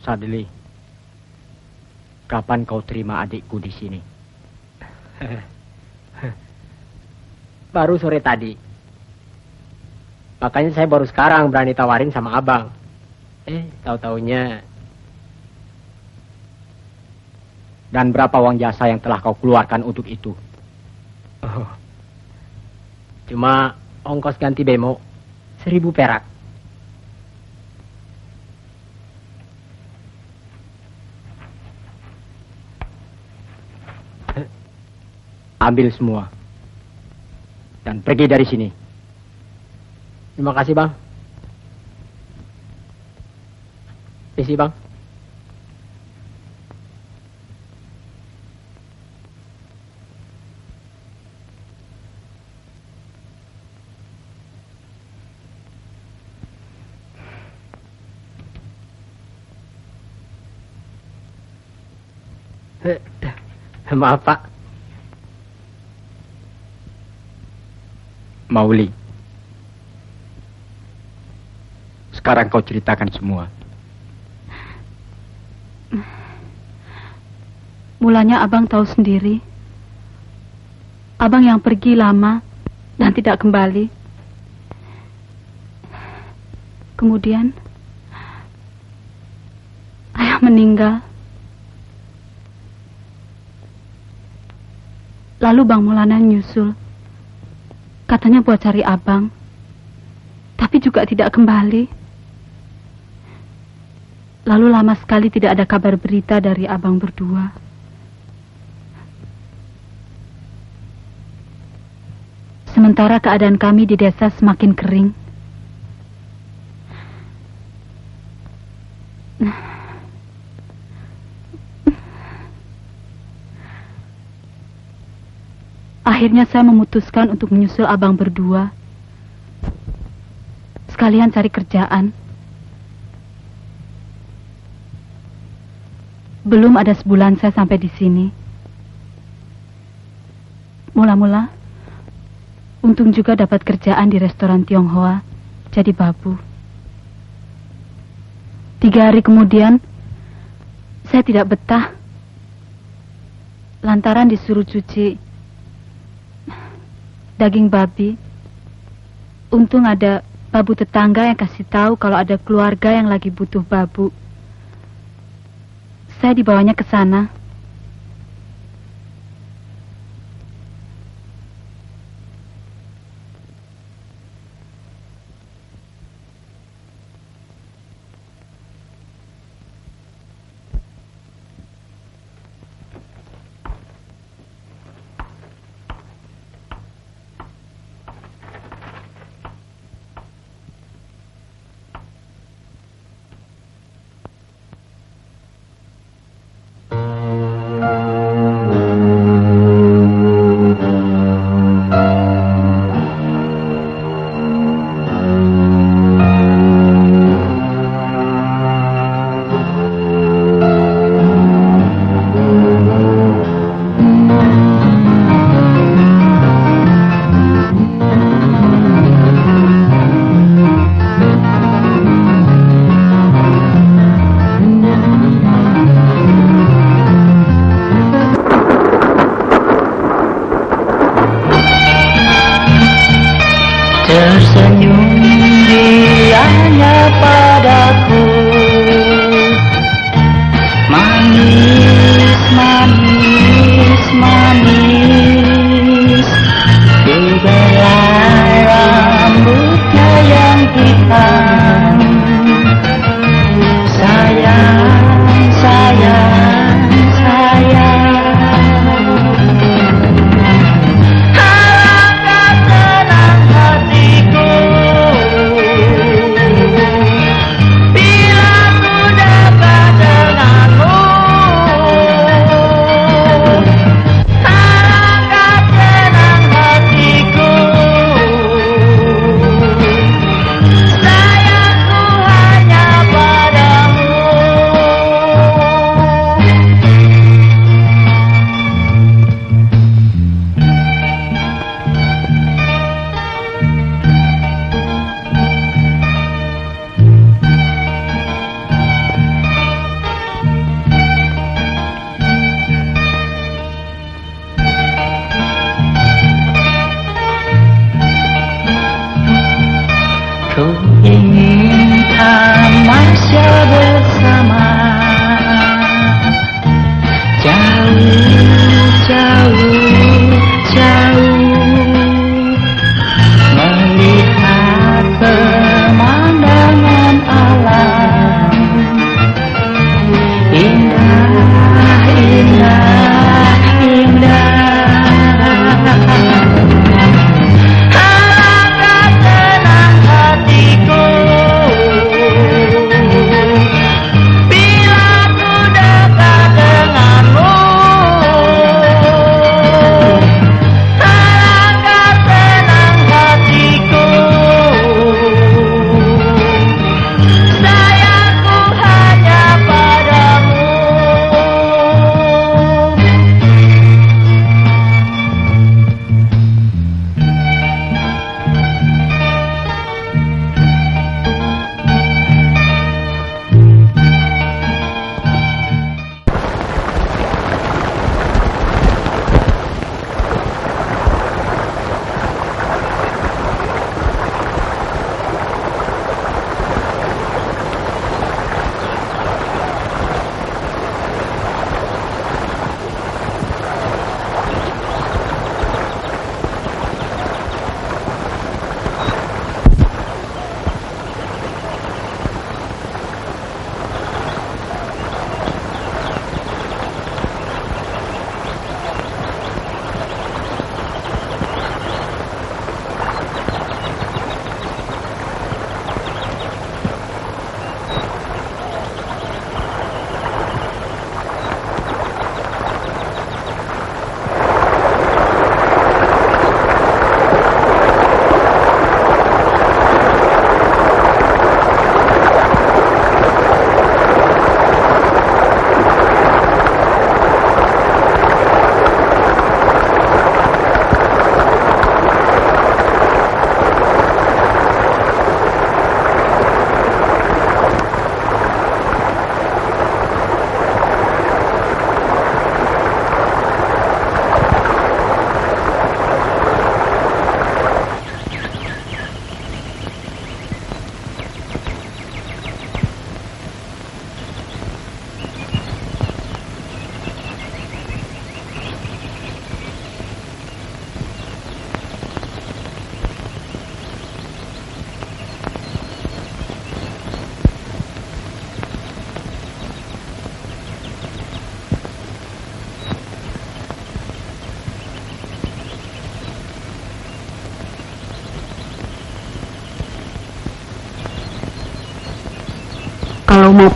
Sadli, kapan kau terima adikku di sini? Baru sore tadi. Makanya saya baru sekarang berani tawarin sama abang. Tahu-taunya. Dan berapa uang jasa yang telah kau keluarkan untuk itu? Oh, cuma ongkos ganti bemo 1.000 perak. Ambil semua. Dan pergi dari sini. Terima kasih, Bang. Isi, Bang. Maaf, Pak. Mauli, sekarang kau ceritakan semua. Mulanya abang tahu sendiri. Abang yang pergi lama dan tidak kembali. Kemudian ayah meninggal. Lalu Bang Maulana nyusul. Katanya buat cari abang. Tapi juga tidak kembali. Lalu lama sekali tidak ada kabar berita dari abang berdua. Sementara keadaan kami di desa semakin kering. Akhirnya saya memutuskan untuk menyusul abang berdua. Sekalian cari kerjaan. Belum ada sebulan saya sampai di sini. Mula-mula, untung juga dapat kerjaan di restoran Tionghoa, jadi babu. 3 hari kemudian, saya tidak betah. Lantaran disuruh cuci daging babi. Untung ada babu tetangga yang kasih tahu kalau ada keluarga yang lagi butuh babu. Saya dibawanya ke sana.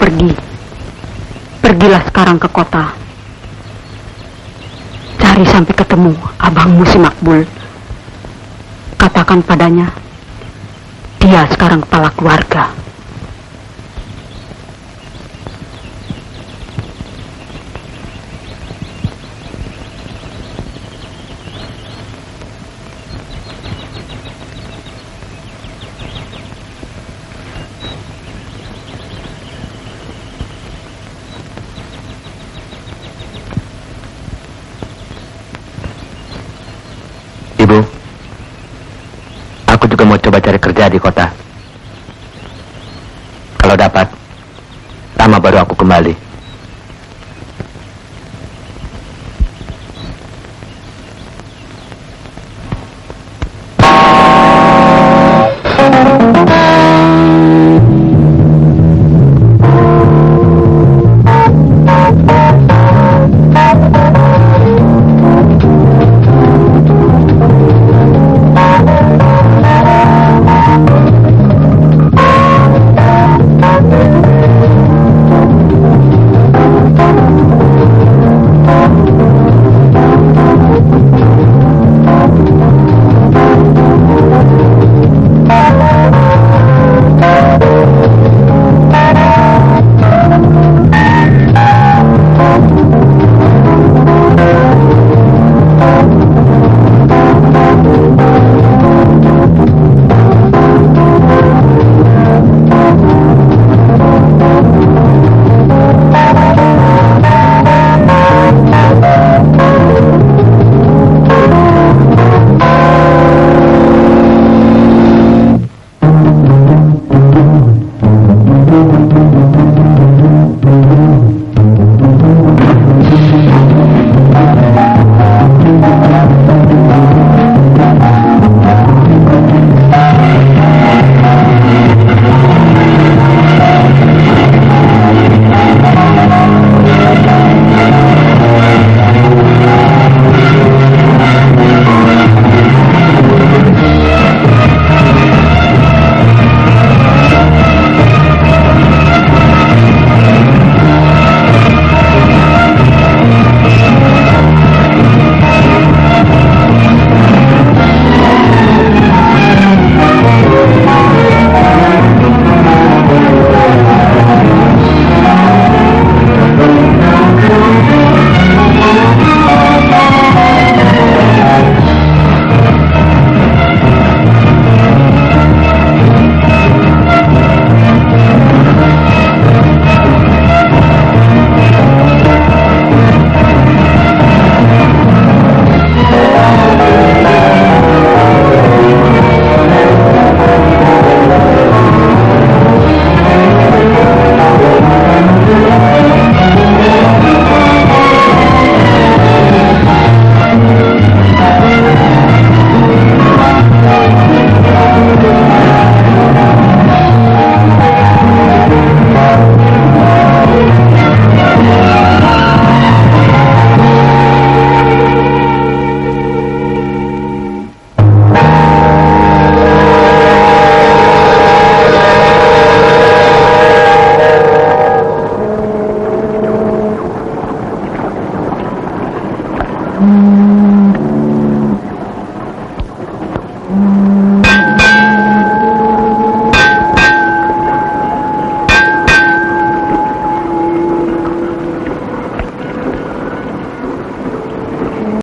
pergi. Pergilah sekarang ke kota. Cari sampai ketemu abangmu si Makbul. Katakan padanya, dia sekarang kepala keluarga. Ibu, aku juga mau coba cari kerja di kota. Kalau dapat, lama baru aku kembali.